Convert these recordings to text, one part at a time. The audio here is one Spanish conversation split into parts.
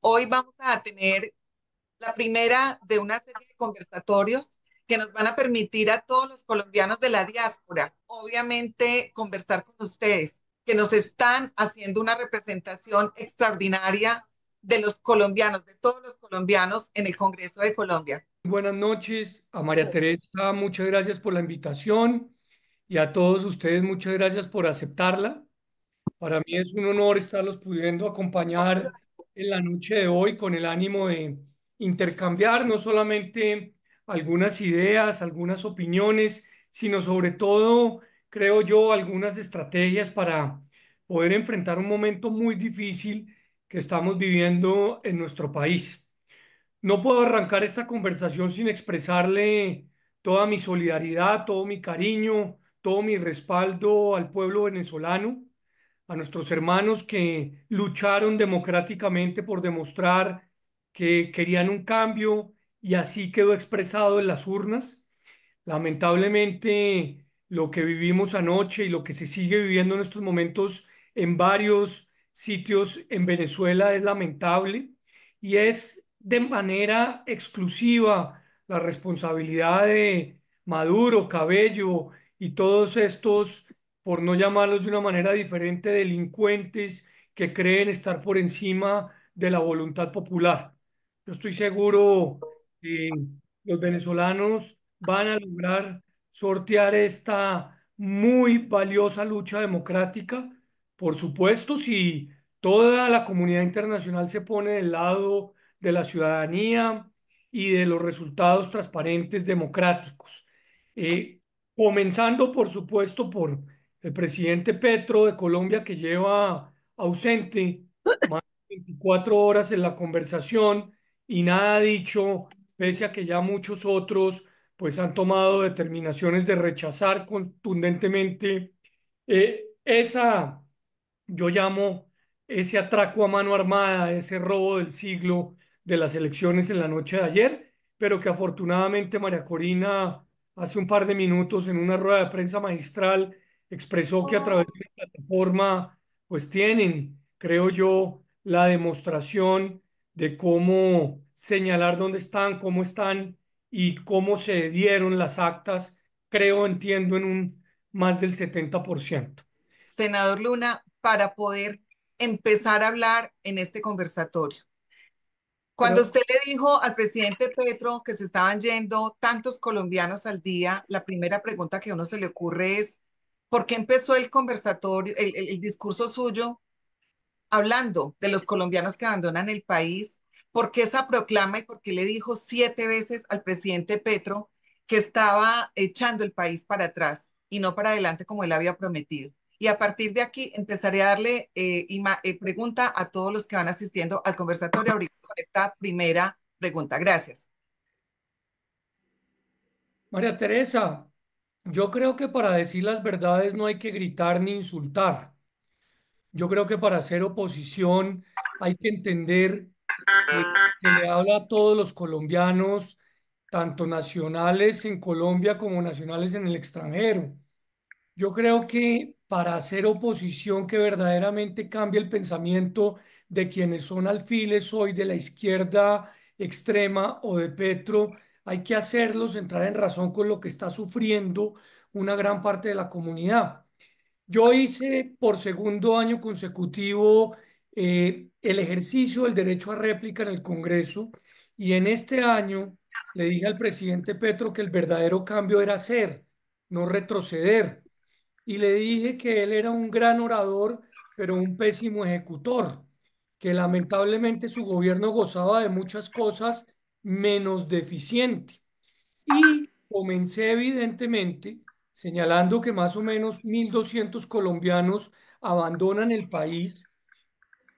Hoy vamos a tener la primera de una serie de conversatorios que nos van a permitir a todos los colombianos de la diáspora, obviamente, conversar con ustedes, que nos están haciendo una representación extraordinaria de los colombianos, de todos los colombianos en el Congreso de Colombia. Buenas noches a María Teresa, muchas gracias por la invitación y a todos ustedes muchas gracias por aceptarla. Para mí es un honor estarlos pudiendo acompañar en la noche de hoy con el ánimo de intercambiar no solamente algunas ideas, algunas opiniones, sino sobre todo, creo yo, algunas estrategias para poder enfrentar un momento muy difícil que estamos viviendo en nuestro país. No puedo arrancar esta conversación sin expresarle toda mi solidaridad, todo mi cariño, todo mi respaldo al pueblo venezolano, a nuestros hermanos que lucharon democráticamente por demostrar que querían un cambio y así quedó expresado en las urnas. Lamentablemente, lo que vivimos anoche y lo que se sigue viviendo en estos momentos en varios sitios en Venezuela es lamentable y es de manera exclusiva la responsabilidad de Maduro, Cabello y todos estos, por no llamarlos de una manera diferente, delincuentes que creen estar por encima de la voluntad popular. Yo estoy seguro que los venezolanos van a lograr sortear esta muy valiosa lucha democrática. Por supuesto, si toda la comunidad internacional se pone del lado de la ciudadanía y de los resultados transparentes democráticos. Eh, Comenzando, por supuesto, por el presidente Petro de Colombia, que lleva ausente más de 24 horas en la conversación y nada ha dicho, pese a que ya muchos otros pues han tomado determinaciones de rechazar contundentemente esa, yo llamo ese atraco a mano armada, ese robo del siglo de las elecciones en la noche de ayer, pero que afortunadamente María Corina hace un par de minutos en una rueda de prensa magistral expresó que a través de la plataforma pues tienen, creo yo, la demostración de cómo señalar dónde están, cómo están y cómo se dieron las actas, creo, entiendo, en un más del 70%. Senador Luna, para poder empezar a hablar en este conversatorio. Cuando Pero usted le dijo al presidente Petro que se estaban yendo tantos colombianos al día, la primera pregunta que a uno se le ocurre es, ¿por qué empezó el conversatorio, el discurso suyo hablando de los colombianos que abandonan el país? ¿Por qué esa proclama y por qué le dijo 7 veces al presidente Petro que estaba echando el país para atrás y no para adelante como él había prometido? Y a partir de aquí empezaré a darle pregunta a todos los que van asistiendo al conversatorio. Abrimos con esta primera pregunta. Gracias. María Teresa, yo creo que para decir las verdades no hay que gritar ni insultar. Yo creo que para hacer oposición hay que entender que le habla a todos los colombianos, tanto nacionales en Colombia como nacionales en el extranjero. Yo creo que para hacer oposición que verdaderamente cambie el pensamiento de quienes son alfiles hoy de la izquierda extrema o de Petro, hay que hacerlos entrar en razón con lo que está sufriendo una gran parte de la comunidad. Yo hice por segundo año consecutivo el ejercicio del derecho a réplica en el Congreso y en este año le dije al presidente Petro que el verdadero cambio era hacer, no retroceder, y le dije que él era un gran orador, pero un pésimo ejecutor, que lamentablemente su gobierno gozaba de muchas cosas menos deficiente. Y comencé evidentemente señalando que más o menos 1.200 colombianos abandonan el país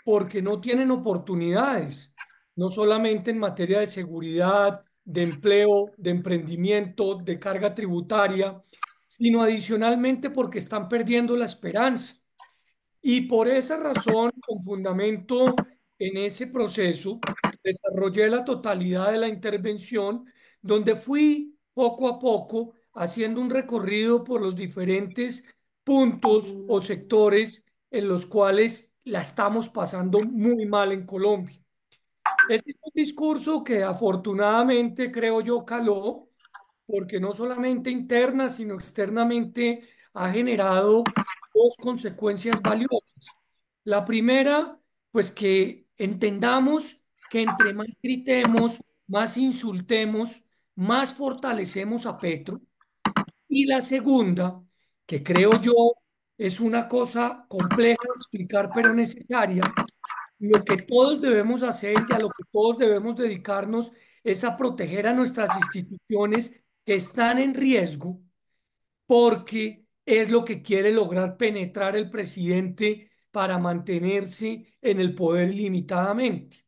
porque no tienen oportunidades, no solamente en materia de seguridad, de empleo, de emprendimiento, de carga tributaria, sino adicionalmente porque están perdiendo la esperanza. Y por esa razón, con fundamento en ese proceso, desarrollé la totalidad de la intervención, donde fui poco a poco haciendo un recorrido por los diferentes puntos o sectores en los cuales la estamos pasando muy mal en Colombia. Este es un discurso que afortunadamente creo yo caló, porque no solamente interna, sino externamente ha generado dos consecuencias valiosas. La primera, pues que entendamos que entre más gritemos, más insultemos, más fortalecemos a Petro. Y la segunda, que creo yo es una cosa compleja de explicar, pero necesaria, lo que todos debemos hacer y a lo que todos debemos dedicarnos es a proteger a nuestras instituciones que están en riesgo porque es lo que quiere lograr penetrar el presidente para mantenerse en el poder ilimitadamente.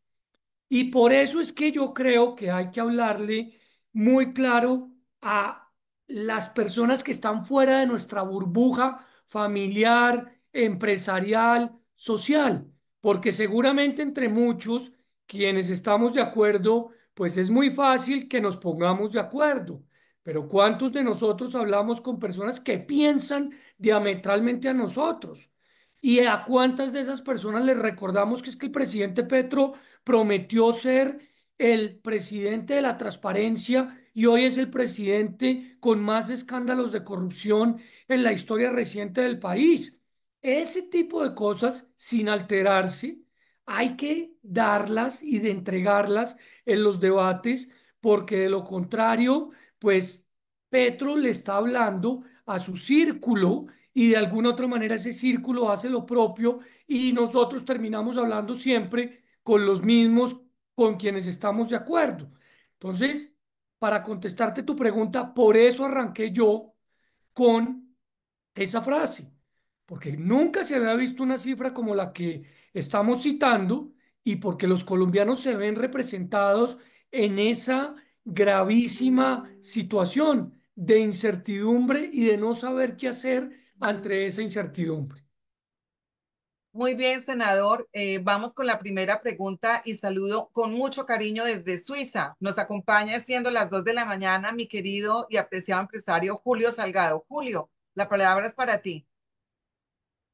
Y por eso es que yo creo que hay que hablarle muy claro a las personas que están fuera de nuestra burbuja familiar, empresarial, social, porque seguramente entre muchos quienes estamos de acuerdo, pues es muy fácil que nos pongamos de acuerdo. Pero ¿cuántos de nosotros hablamos con personas que piensan diametralmente a nosotros? ¿Y a cuántas de esas personas les recordamos que es que el presidente Petro prometió ser el presidente de la transparencia y hoy es el presidente con más escándalos de corrupción en la historia reciente del país? Ese tipo de cosas, sin alterarse, hay que darlas y de entregarlas en los debates, porque de lo contrario, pues Petro le está hablando a su círculo y de alguna otra manera ese círculo hace lo propio y nosotros terminamos hablando siempre con los mismos con quienes estamos de acuerdo. Entonces, para contestarte tu pregunta, por eso arranqué yo con esa frase, porque nunca se había visto una cifra como la que estamos citando y porque los colombianos se ven representados en esa gravísima situación de incertidumbre y de no saber qué hacer ante esa incertidumbre. Muy bien, senador. Vamos con la primera pregunta y saludo con mucho cariño desde Suiza. Nos acompaña siendo las 2 de la mañana mi querido y apreciado empresario Julio Salgado. Julio, la palabra es para ti.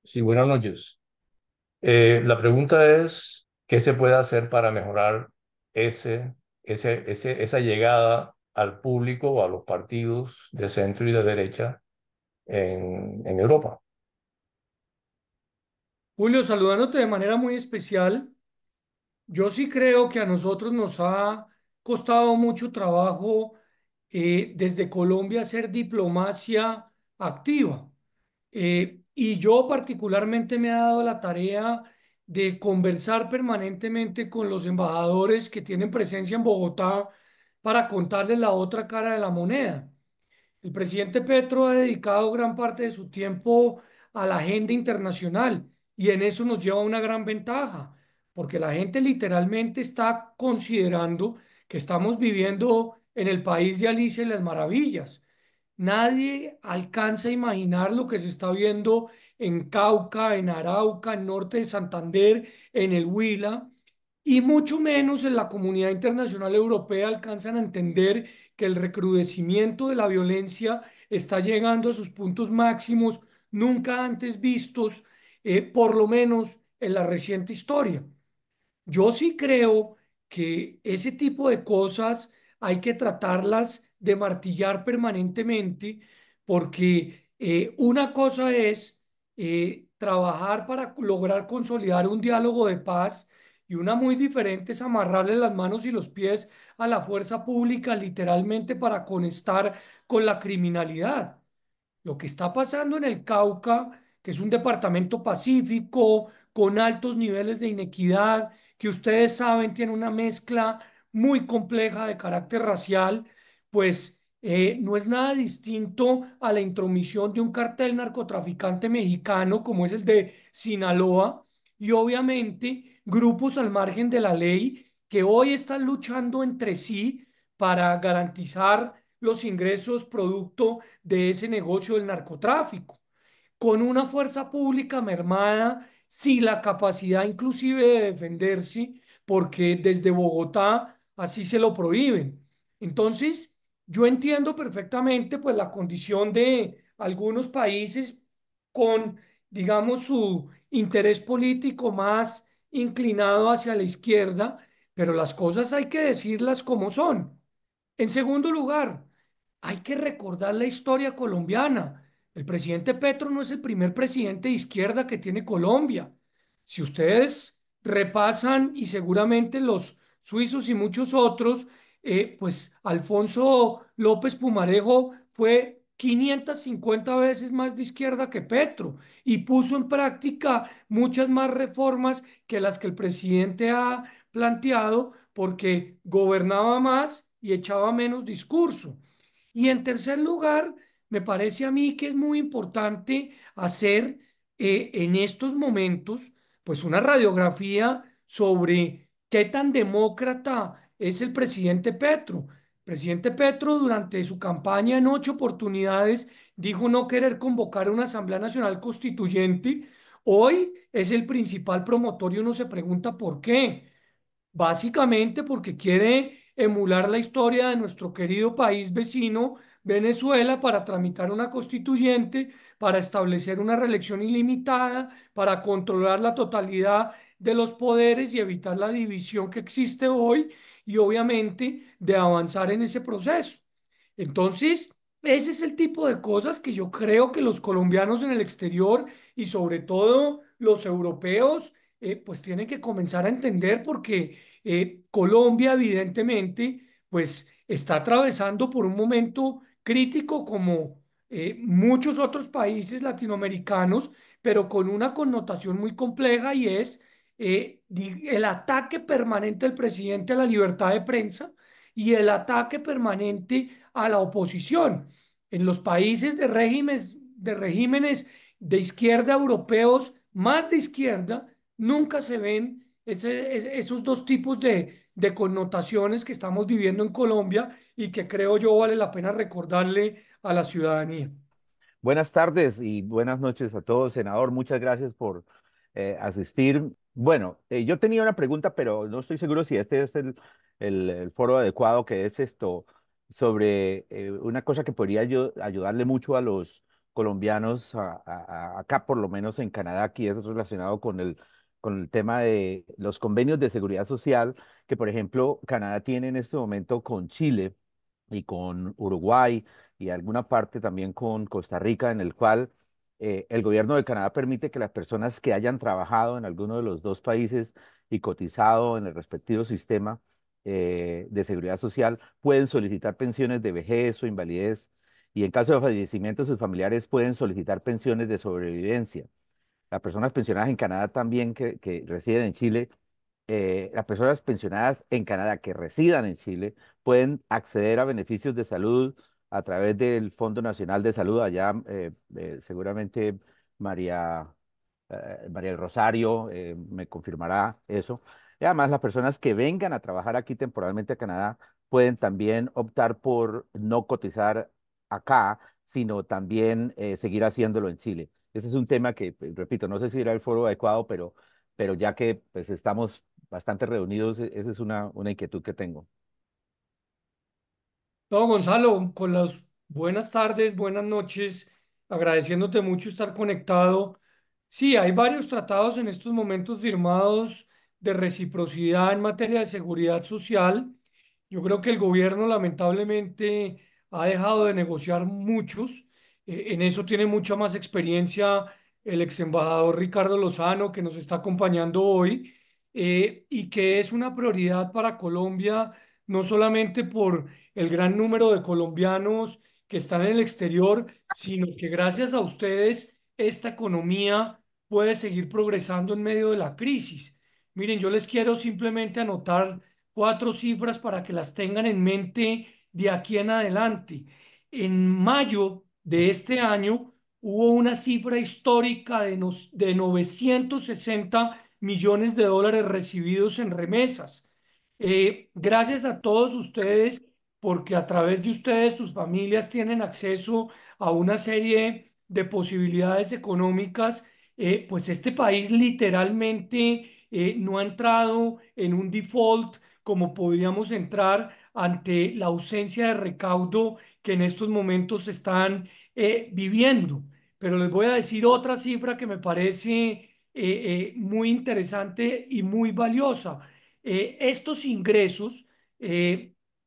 Sí, buenas noches. La pregunta es, ¿qué se puede hacer para mejorar esa llegada al público o a los partidos de centro y de derecha en Europa? Julio, saludándote de manera muy especial. Yo sí creo que a nosotros nos ha costado mucho trabajo desde Colombia hacer diplomacia activa. Y yo particularmente me he dado la tarea de conversar permanentemente con los embajadores que tienen presencia en Bogotá para contarles la otra cara de la moneda. El presidente Petro ha dedicado gran parte de su tiempo a la agenda internacional y en eso nos lleva una gran ventaja, porque la gente literalmente está considerando que estamos viviendo en el país de Alicia y las Maravillas. Nadie alcanza a imaginar lo que se está viendo en Cauca, en Arauca, en norte de Santander, en el Huila, y mucho menos en la comunidad internacional europea alcanzan a entender que el recrudecimiento de la violencia está llegando a sus puntos máximos nunca antes vistos, por lo menos en la reciente historia. Yo sí creo que ese tipo de cosas hay que tratarlas de martillar permanentemente porque una cosa es trabajar para lograr consolidar un diálogo de paz y una muy diferente es amarrarle las manos y los pies a la fuerza pública literalmente para conectar con la criminalidad. Lo que está pasando en el Cauca, que es un departamento pacífico, con altos niveles de inequidad, que ustedes saben tiene una mezcla muy compleja de carácter racial, pues no es nada distinto a la intromisión de un cartel narcotraficante mexicano como es el de Sinaloa y obviamente grupos al margen de la ley que hoy están luchando entre sí para garantizar los ingresos producto de ese negocio del narcotráfico, con una fuerza pública mermada, sin la capacidad inclusive de defenderse, porque desde Bogotá así se lo prohíben. Entonces, yo entiendo perfectamente pues la condición de algunos países con, digamos, su interés político más inclinado hacia la izquierda, pero las cosas hay que decirlas como son. En segundo lugar, hay que recordar la historia colombiana. El presidente Petro no es el primer presidente de izquierda que tiene Colombia. Si ustedes repasan, y seguramente los suizos y muchos otros, pues Alfonso López Pumarejo fue 550 veces más de izquierda que Petro y puso en práctica muchas más reformas que las que el presidente ha planteado porque gobernaba más y echaba menos discurso. Y en tercer lugar, me parece a mí que es muy importante hacer en estos momentos, pues una radiografía sobre qué tan demócrata es el presidente Petro. El presidente Petro durante su campaña en 8 oportunidades dijo no querer convocar una Asamblea Nacional Constituyente. Hoy es el principal promotor y uno se pregunta por qué. Básicamente porque quiere emular la historia de nuestro querido país vecino, Venezuela, para tramitar una constituyente, para establecer una reelección ilimitada, para controlar la totalidad de los poderes y evitar la división que existe hoy y obviamente de avanzar en ese proceso. Entonces, ese es el tipo de cosas que yo creo que los colombianos en el exterior y sobre todo los europeos, pues tienen que comenzar a entender porque Colombia evidentemente pues está atravesando por un momento crítico como muchos otros países latinoamericanos, pero con una connotación muy compleja y es el ataque permanente del presidente a la libertad de prensa y el ataque permanente a la oposición. En los países de regímenes de izquierda europeos, más de izquierda, nunca se ven esos dos tipos de connotaciones que estamos viviendo en Colombia y que creo yo vale la pena recordarle a la ciudadanía. Buenas tardes y buenas noches a todos, senador. Muchas gracias por asistir. Bueno, yo tenía una pregunta, pero no estoy seguro si este es el foro adecuado, que es esto, sobre una cosa que podría ayudarle mucho a los colombianos, acá por lo menos en Canadá, aquí es relacionado con el tema de los convenios de seguridad social, que por ejemplo Canadá tiene en este momento con Chile y con Uruguay y alguna parte también con Costa Rica, en el cual el gobierno de Canadá permite que las personas que hayan trabajado en alguno de los dos países y cotizado en el respectivo sistema de seguridad social pueden solicitar pensiones de vejez o invalidez y en caso de fallecimiento sus familiares pueden solicitar pensiones de sobrevivencia. Las personas pensionadas en Canadá también que residen en Chile, las personas pensionadas en Canadá que residan en Chile pueden acceder a beneficios de salud a través del Fondo Nacional de Salud. Allá seguramente María, María del Rosario me confirmará eso. Y además, las personas que vengan a trabajar aquí temporalmente a Canadá pueden también optar por no cotizar acá, sino también seguir haciéndolo en Chile. Ese es un tema que, pues, repito, no sé si era el foro adecuado, pero ya que pues, estamos bastante reunidos, esa es una inquietud que tengo. No, Gonzalo, con las buenas tardes, buenas noches, agradeciéndote mucho estar conectado. Sí, hay varios tratados en estos momentos firmados de reciprocidad en materia de seguridad social. Yo creo que el gobierno lamentablemente ha dejado de negociar muchos. En eso tiene mucha más experiencia el ex embajador Ricardo Lozano, que nos está acompañando hoy, y que es una prioridad para Colombia, no solamente por el gran número de colombianos que están en el exterior, sino que gracias a ustedes esta economía puede seguir progresando en medio de la crisis. Miren, yo les quiero simplemente anotar 4 cifras para que las tengan en mente de aquí en adelante. En mayo de este año hubo una cifra histórica de 960 millones de dólares recibidos en remesas. Gracias a todos ustedes, porque a través de ustedes sus familias tienen acceso a una serie de posibilidades económicas, pues este país literalmente no ha entrado en un default como podríamos entrar ante la ausencia de recaudo que en estos momentos están viviendo. Pero les voy a decir otra cifra que me parece muy interesante y muy valiosa. estos ingresos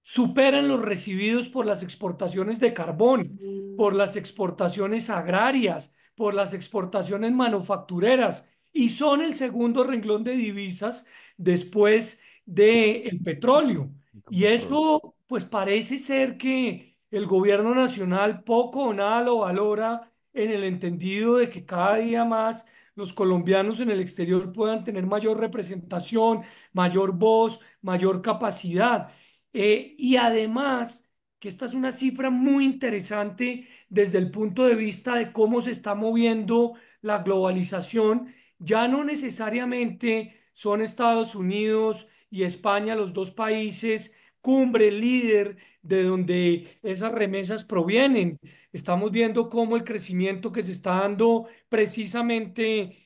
superan los recibidos por las exportaciones de carbón, por las exportaciones agrarias, por las exportaciones manufactureras y son el segundo renglón de divisas después del petróleo. Y Petróleo. eso, pues parece ser que el gobierno nacional poco o nada lo valora en el entendido de que cada día más los colombianos en el exterior puedan tener mayor representación, mayor voz, mayor capacidad. Y además, que esta es una cifra muy interesante desde el punto de vista de cómo se está moviendo la globalización, ya no necesariamente son Estados Unidos y España los dos países cumbre, líder, de donde esas remesas provienen. Estamos viendo cómo el crecimiento que se está dando precisamente,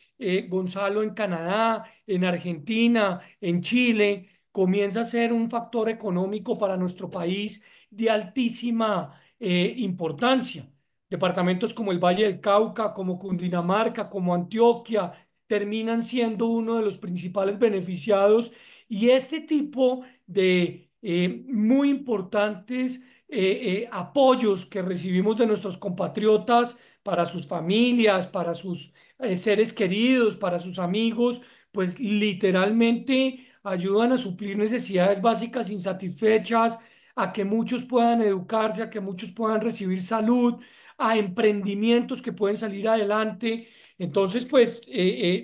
Gonzalo, en Canadá, en Argentina, en Chile, comienza a ser un factor económico para nuestro país de altísima importancia. Departamentos como el Valle del Cauca, como Cundinamarca, como Antioquia, terminan siendo uno de los principales beneficiados y este tipo de muy importantes apoyos que recibimos de nuestros compatriotas para sus familias, para sus seres queridos, para sus amigos, pues literalmente ayudan a suplir necesidades básicas insatisfechas, a que muchos puedan educarse, a que muchos puedan recibir salud, a emprendimientos que pueden salir adelante. Entonces, pues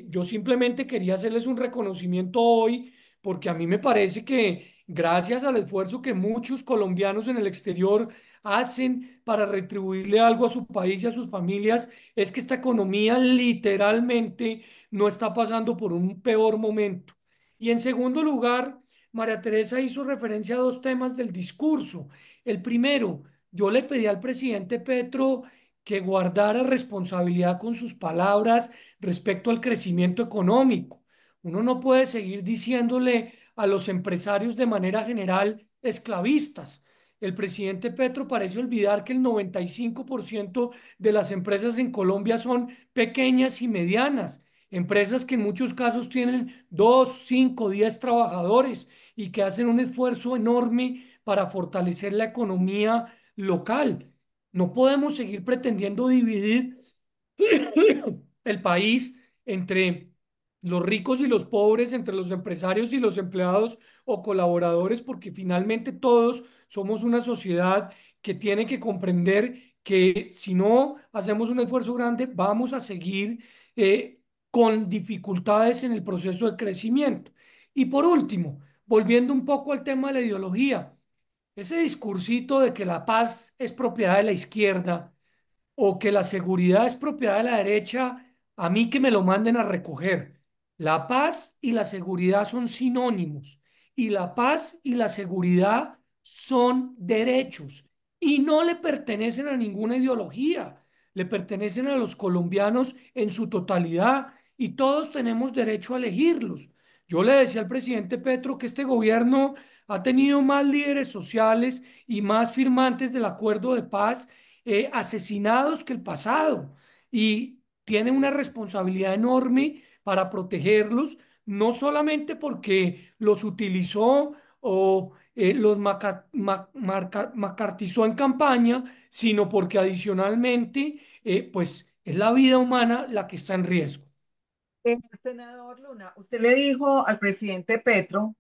yo simplemente quería hacerles un reconocimiento hoy porque a mí me parece que gracias al esfuerzo que muchos colombianos en el exterior hacen para retribuirle algo a su país y a sus familias, es que esta economía literalmente no está pasando por un peor momento. Y en segundo lugar, María Teresa hizo referencia a dos temas del discurso. El primero, yo le pedí al presidente Petro que guardara responsabilidad con sus palabras respecto al crecimiento económico. Uno no puede seguir diciéndole a los empresarios de manera general esclavistas. El presidente Petro parece olvidar que el 95% de las empresas en Colombia son pequeñas y medianas, empresas que en muchos casos tienen 2, 5, 10 trabajadores y que hacen un esfuerzo enorme para fortalecer la economía local. No podemos seguir pretendiendo dividir el país entre los ricos y los pobres, entre los empresarios y los empleados o colaboradores, porque finalmente todos somos una sociedad que tiene que comprender que si no hacemos un esfuerzo grande, vamos a seguir con dificultades en el proceso de crecimiento. Y por último, volviendo un poco al tema de la ideología, ese discursito de que la paz es propiedad de la izquierda o que la seguridad es propiedad de la derecha, a mí que me lo manden a recoger. La paz y la seguridad son sinónimos y la paz y la seguridad son derechos y no le pertenecen a ninguna ideología, le pertenecen a los colombianos en su totalidad y todos tenemos derecho a elegirlos. Yo le decía al presidente Petro que este gobierno ha tenido más líderes sociales y más firmantes del acuerdo de paz asesinados que el pasado y tiene una responsabilidad enorme para protegerlos, no solamente porque los utilizó o los macartizó en campaña, sino porque adicionalmente, pues es la vida humana la que está en riesgo. Senador Luna, usted le dijo al presidente Petro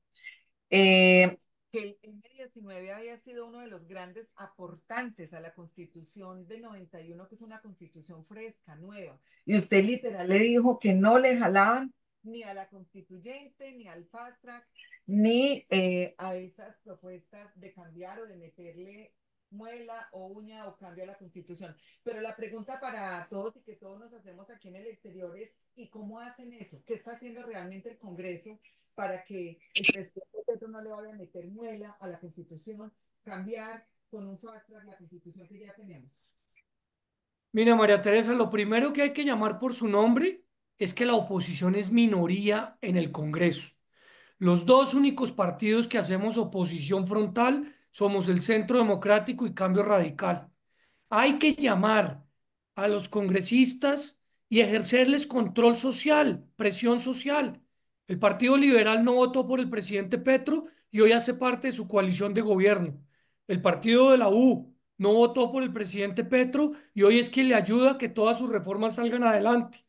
eh, que el M-19 había sido uno de los grandes aportantes a la Constitución del 91, que es una constitución fresca, nueva. Y usted literal le dijo que no le jalaban ni a la constituyente, ni al fast track, ni a esas propuestas de cambiar o de meterle muela o uña o cambio a la constitución. Pero la pregunta para todos y que todos nos hacemos aquí en el exterior es, ¿y cómo hacen eso? ¿Qué está haciendo realmente el Congreso para que el presidente Petro no le vaya a meter muela a la Constitución, cambiar con un fast track la Constitución que ya tenemos? Mira, María Teresa, lo primero que hay que llamar por su nombre es que la oposición es minoría en el Congreso. Los dos únicos partidos que hacemos oposición frontal somos el Centro Democrático y Cambio Radical. Hay que llamar a los congresistas y ejercerles control social, presión social. El Partido Liberal no votó por el presidente Petro y hoy hace parte de su coalición de gobierno. El partido de la U no votó por el presidente Petro y hoy es quien le ayuda a que todas sus reformas salgan adelante.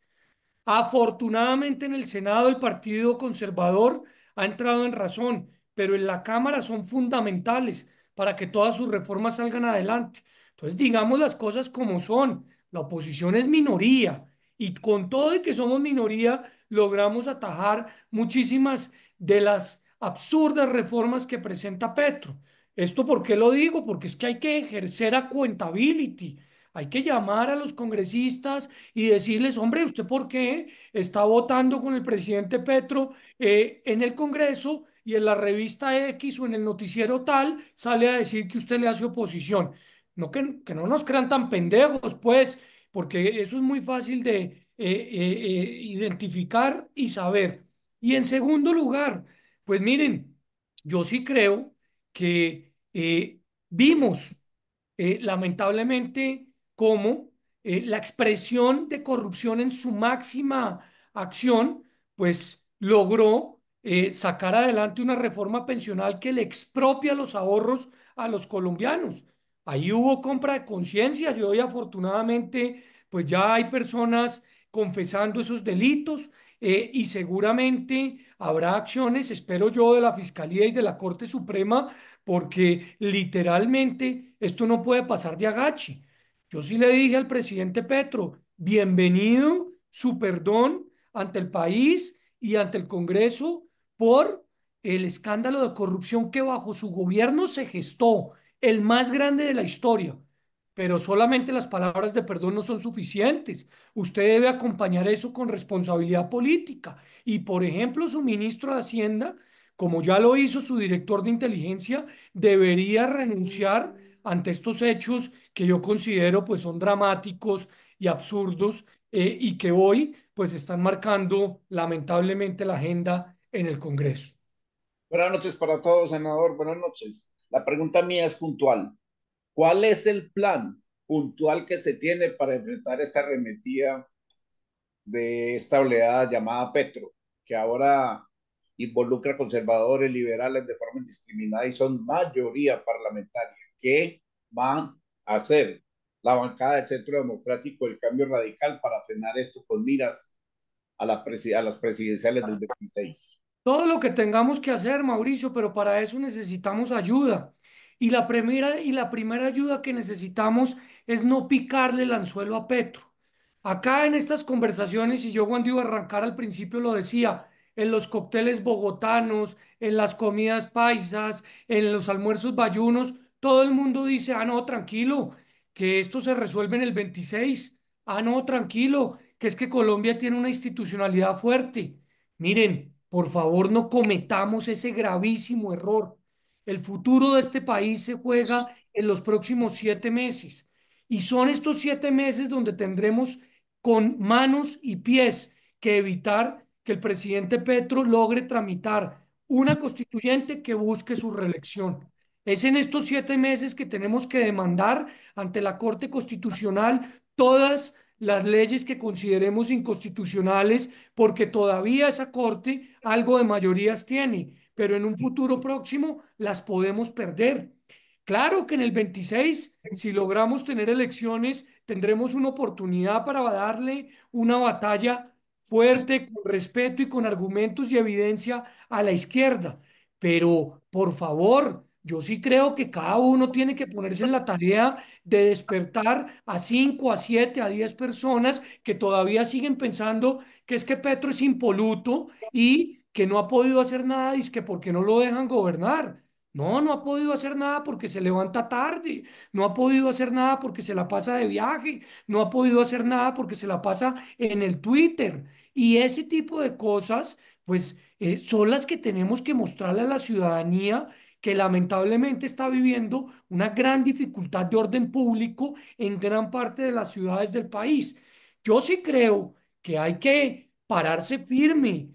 Afortunadamente en el Senado el Partido Conservador ha entrado en razón, pero en la Cámara son fundamentales para que todas sus reformas salgan adelante. Entonces, digamos las cosas como son. La oposición es minoría y con todo y que somos minoría, logramos atajar muchísimas de las absurdas reformas que presenta Petro. ¿Esto por qué lo digo? Porque es que hay que ejercer accountability. Hay que llamar a los congresistas y decirles, hombre, ¿usted por qué está votando con el presidente Petro en el Congreso y en la revista X o en el noticiero tal sale a decir que usted le hace oposición? No que no nos crean tan pendejos, pues, porque eso es muy fácil de identificar y saber. Y en segundo lugar, pues miren, yo sí creo que vimos lamentablemente cómo la expresión de corrupción en su máxima acción, pues logró sacar adelante una reforma pensional que le expropia los ahorros a los colombianos. Ahí hubo compra de conciencias y hoy afortunadamente pues ya hay personas confesando esos delitos y seguramente habrá acciones, espero yo, de la Fiscalía y de la Corte Suprema porque literalmente esto no puede pasar de agache. Yo sí le dije al presidente Petro, bienvenido, su perdón ante el país y ante el Congreso por el escándalo de corrupción que bajo su gobierno se gestó, el más grande de la historia. Pero solamente las palabras de perdón no son suficientes. Usted debe acompañar eso con responsabilidad política. Y, por ejemplo, su ministro de Hacienda, como ya lo hizo su director de inteligencia, debería renunciar ante estos hechos que yo considero pues son dramáticos y absurdos y que hoy pues están marcando lamentablemente la agenda en el Congreso. Buenas noches para todos, senador. Buenas noches. La pregunta mía es puntual. ¿Cuál es el plan puntual que se tiene para enfrentar esta arremetida de esta oleada llamada Petro, que ahora involucra conservadores, liberales de forma indiscriminada y son mayoría parlamentaria? ¿Qué van a hacer la bancada del Centro Democrático del Cambio Radical para frenar esto con miras a las presidenciales del 26? Todo lo que tengamos que hacer, Mauricio, pero para eso necesitamos ayuda. Y la primera ayuda que necesitamos es no picarle el anzuelo a Petro. Acá en estas conversaciones, y yo cuando iba a arrancar al principio lo decía, en los cócteles bogotanos, en las comidas paisas, en los almuerzos bayunos, todo el mundo dice, ah, no, tranquilo, que esto se resuelve en el 26. Ah, no, tranquilo, que es que Colombia tiene una institucionalidad fuerte. Miren, por favor, no cometamos ese gravísimo error. El futuro de este país se juega en los próximos 7 meses. Y son estos 7 meses donde tendremos con manos y pies que evitar que el presidente Petro logre tramitar una constituyente que busque su reelección. Es en estos 7 meses que tenemos que demandar ante la Corte Constitucional todas las leyes que consideremos inconstitucionales, porque todavía esa Corte algo de mayorías tiene, pero en un futuro próximo las podemos perder. Claro que en el 26, si logramos tener elecciones, tendremos una oportunidad para darle una batalla fuerte, con respeto y con argumentos y evidencia a la izquierda. Pero, por favor, yo sí creo que cada uno tiene que ponerse en la tarea de despertar a 5, a 7, a 10 personas que todavía siguen pensando que es que Petro es impoluto y que no ha podido hacer nada y es que porque no lo dejan gobernar. No, no ha podido hacer nada porque se levanta tarde, no ha podido hacer nada porque se la pasa de viaje, no ha podido hacer nada porque se la pasa en el Twitter. Y ese tipo de cosas, pues, son las que tenemos que mostrarle a la ciudadanía que lamentablemente está viviendo una gran dificultad de orden público en gran parte de las ciudades del país. Yo sí creo que hay que pararse firme,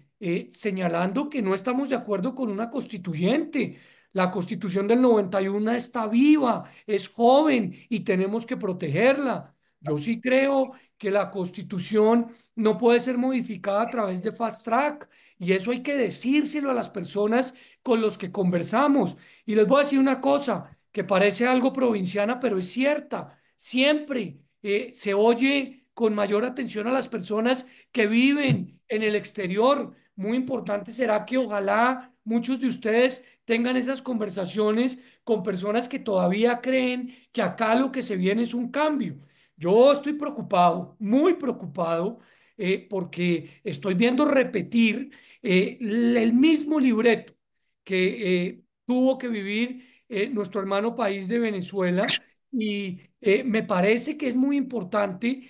señalando que no estamos de acuerdo con una constituyente. La Constitución del 91 está viva, es joven y tenemos que protegerla. Yo sí creo que la Constitución no puede ser modificada a través de fast track y eso hay que decírselo a las personas con los que conversamos. Y les voy a decir una cosa que parece algo provinciana, pero es cierta. Siempre se oye con mayor atención a las personas que viven en el exterior. Muy importante será que ojalá muchos de ustedes tengan esas conversaciones con personas que todavía creen que acá lo que se viene es un cambio. Yo estoy preocupado, muy preocupado, porque estoy viendo repetir el mismo libreto que tuvo que vivir nuestro hermano país de Venezuela y me parece que es muy importante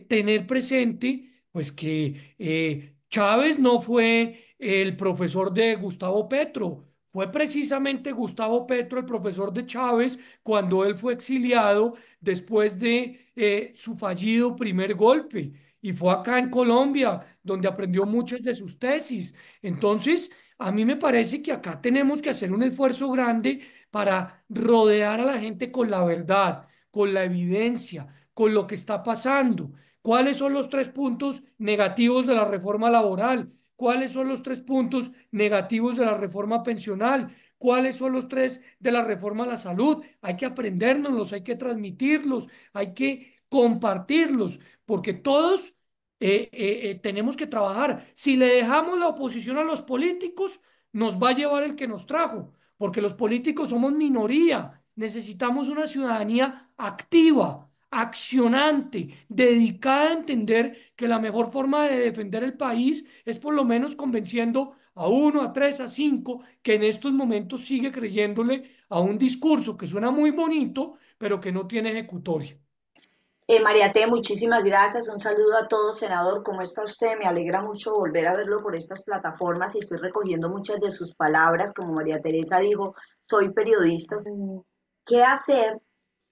tener presente pues que Chávez no fue el profesor de Gustavo Petro, fue precisamente Gustavo Petro el profesor de Chávez cuando él fue exiliado después de su fallido primer golpe. Y fue acá en Colombia donde aprendió muchas de sus tesis. Entonces, a mí me parece que acá tenemos que hacer un esfuerzo grande para rodear a la gente con la verdad, con la evidencia, con lo que está pasando. ¿Cuáles son los tres puntos negativos de la reforma laboral? ¿Cuáles son los tres puntos negativos de la reforma pensional? ¿Cuáles son los tres de la reforma a la salud? Hay que aprendérnoslos, hay que transmitirlos, hay que compartirlos, porque todos tenemos que trabajar. Si le dejamos la oposición a los políticos, nos va a llevar el que nos trajo, porque los políticos somos minoría. Necesitamos una ciudadanía activa, accionante, dedicada a entender que la mejor forma de defender el país es por lo menos convenciendo a uno, a tres, a cinco, que en estos momentos sigue creyéndole a un discurso que suena muy bonito, pero que no tiene ejecutoria. María T., muchísimas gracias. Un saludo a todos, senador. ¿Cómo está usted? Me alegra mucho volver a verlo por estas plataformas y estoy recogiendo muchas de sus palabras. Como María Teresa dijo, soy periodista. ¿Qué hacer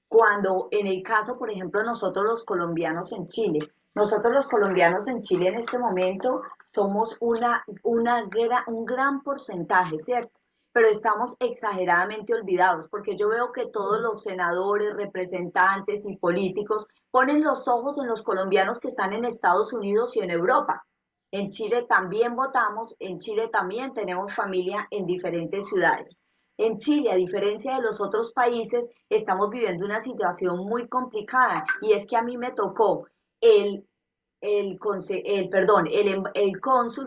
cuando, en el caso, por ejemplo, nosotros los colombianos en Chile? Nosotros los colombianos en Chile en este momento somos un gran porcentaje, ¿cierto? Pero estamos exageradamente olvidados, porque yo veo que todos los senadores, representantes y políticos ponen los ojos en los colombianos que están en Estados Unidos y en Europa. En Chile también votamos, en Chile también tenemos familia en diferentes ciudades. En Chile, a diferencia de los otros países, estamos viviendo una situación muy complicada y es que a mí me tocó el, el cónsul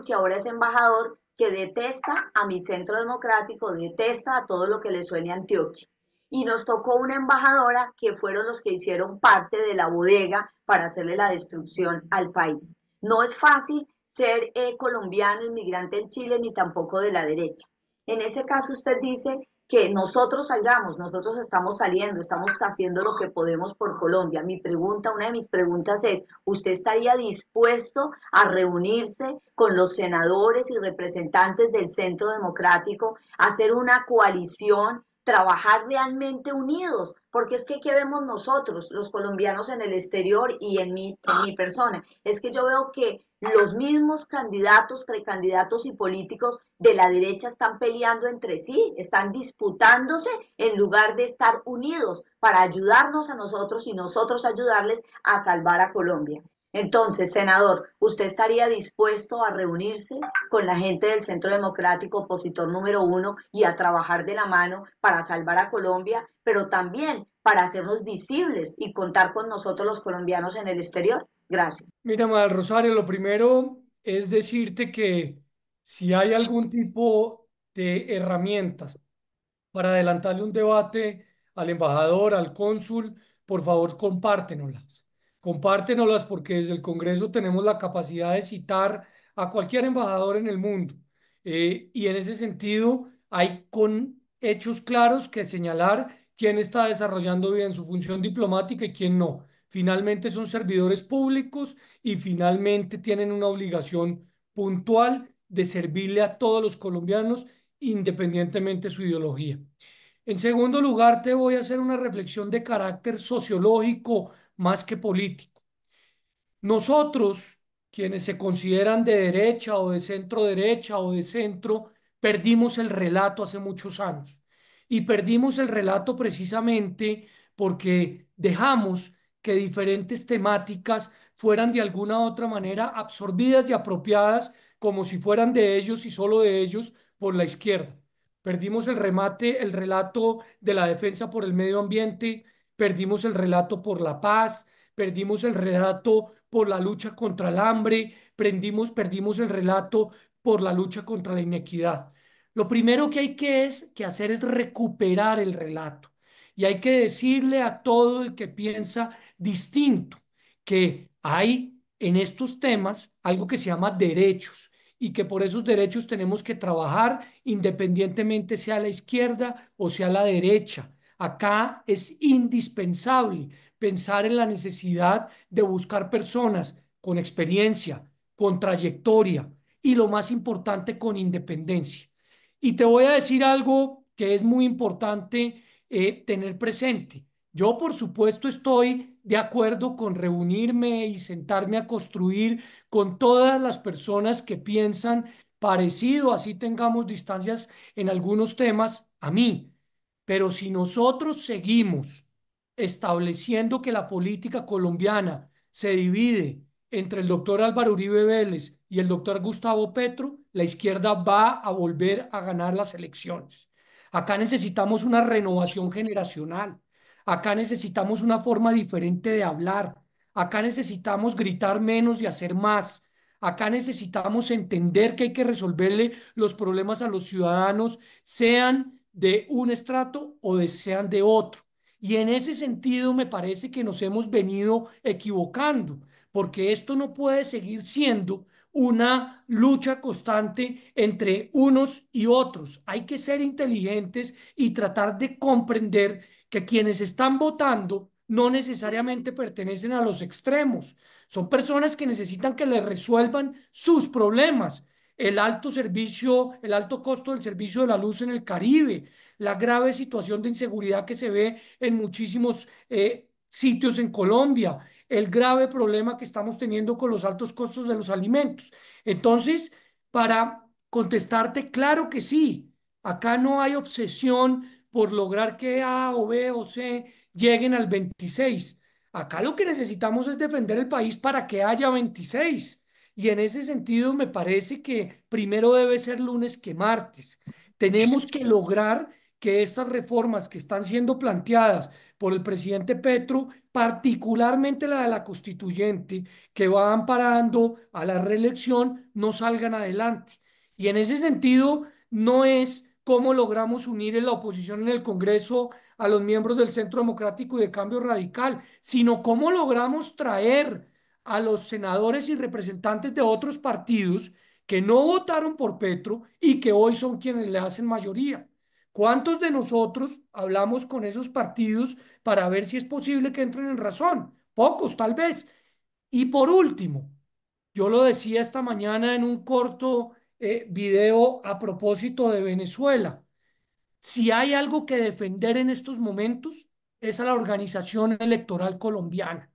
que ahora es embajador que detesta a mi centro democrático, detesta a todo lo que le suene a Antioquia. Y nos tocó una embajadora que fueron los que hicieron parte de la bodega para hacerle la destrucción al país. No es fácil ser colombiano, inmigrante en Chile, ni tampoco de la derecha. En ese caso usted dice que nosotros salgamos, nosotros estamos saliendo, estamos haciendo lo que podemos por Colombia. Mi pregunta, una de mis preguntas es, ¿usted estaría dispuesto a reunirse con los senadores y representantes del Centro Democrático, a hacer una coalición, trabajar realmente unidos? Porque es que, ¿qué vemos nosotros, los colombianos en el exterior y en mi persona? Es que yo veo que los mismos candidatos, precandidatos y políticos de la derecha están peleando entre sí, están disputándose en lugar de estar unidos para ayudarnos a nosotros y nosotros ayudarles a salvar a Colombia. Entonces, senador, ¿usted estaría dispuesto a reunirse con la gente del Centro Democrático, opositor número uno, y a trabajar de la mano para salvar a Colombia, pero también para hacernos visibles y contar con nosotros los colombianos en el exterior? Gracias. Mira, Madre Rosario, lo primero es decirte que si hay algún tipo de herramientas para adelantarle un debate al embajador, al cónsul, por favor, compártenolas. Compártenolas porque desde el Congreso tenemos la capacidad de citar a cualquier embajador en el mundo. Y en ese sentido, hay con hechos claros que señalar quién está desarrollando bien su función diplomática y quién no. Finalmente son servidores públicos y finalmente tienen una obligación puntual de servirle a todos los colombianos independientemente de su ideología. En segundo lugar, te voy a hacer una reflexión de carácter sociológico más que político. Nosotros, quienes se consideran de derecha o de centro derecha o de centro, perdimos el relato hace muchos años. Y perdimos el relato precisamente porque dejamos que diferentes temáticas fueran de alguna u otra manera absorbidas y apropiadas como si fueran de ellos y solo de ellos por la izquierda. Perdimos el remate, el relato de la defensa por el medio ambiente, perdimos el relato por la paz, perdimos el relato por la lucha contra el hambre, perdimos el relato por la lucha contra la inequidad. Lo primero que hay que hacer es recuperar el relato y hay que decirle a todo el que piensa distinto que hay en estos temas algo que se llama derechos y que por esos derechos tenemos que trabajar independientemente sea a la izquierda o sea a la derecha. Acá es indispensable pensar en la necesidad de buscar personas con experiencia, con trayectoria y lo más importante, con independencia. Y te voy a decir algo que es muy importante tener presente. Yo, por supuesto, estoy de acuerdo con reunirme y sentarme a construir con todas las personas que piensan parecido, así tengamos distancias en algunos temas, a mí. Pero si nosotros seguimos estableciendo que la política colombiana se divide entre el doctor Álvaro Uribe Vélez y el doctor Gustavo Petro, la izquierda va a volver a ganar las elecciones. Acá necesitamos una renovación generacional. Acá necesitamos una forma diferente de hablar. Acá necesitamos gritar menos y hacer más. Acá necesitamos entender que hay que resolverle los problemas a los ciudadanos, sean de un estrato o sean de otro. Y en ese sentido me parece que nos hemos venido equivocando, porque esto no puede seguir siendo una lucha constante entre unos y otros. Hay que ser inteligentes y tratar de comprender que quienes están votando no necesariamente pertenecen a los extremos. Son personas que necesitan que les resuelvan sus problemas. El alto servicio, el alto costo del servicio de la luz en el Caribe, la grave situación de inseguridad que se ve en muchísimos sitios en Colombia, el grave problema que estamos teniendo con los altos costos de los alimentos. Entonces, para contestarte, claro que sí, acá no hay obsesión por lograr que A o B o C lleguen al 26. Acá lo que necesitamos es defender el país para que haya 26. Y en ese sentido me parece que primero debe ser lunes que martes. Tenemos que lograr que estas reformas que están siendo planteadas por el presidente Petro, particularmente la de la constituyente, que va amparando a la reelección, no salgan adelante. Y en ese sentido, no es cómo logramos unir en la oposición en el Congreso a los miembros del Centro Democrático y de Cambio Radical, sino cómo logramos traer a los senadores y representantes de otros partidos que no votaron por Petro y que hoy son quienes le hacen mayoría. ¿Cuántos de nosotros hablamos con esos partidos para ver si es posible que entren en razón? Pocos, tal vez. Y por último, yo lo decía esta mañana en un corto video a propósito de Venezuela. Si hay algo que defender en estos momentos, es a la organización electoral colombiana,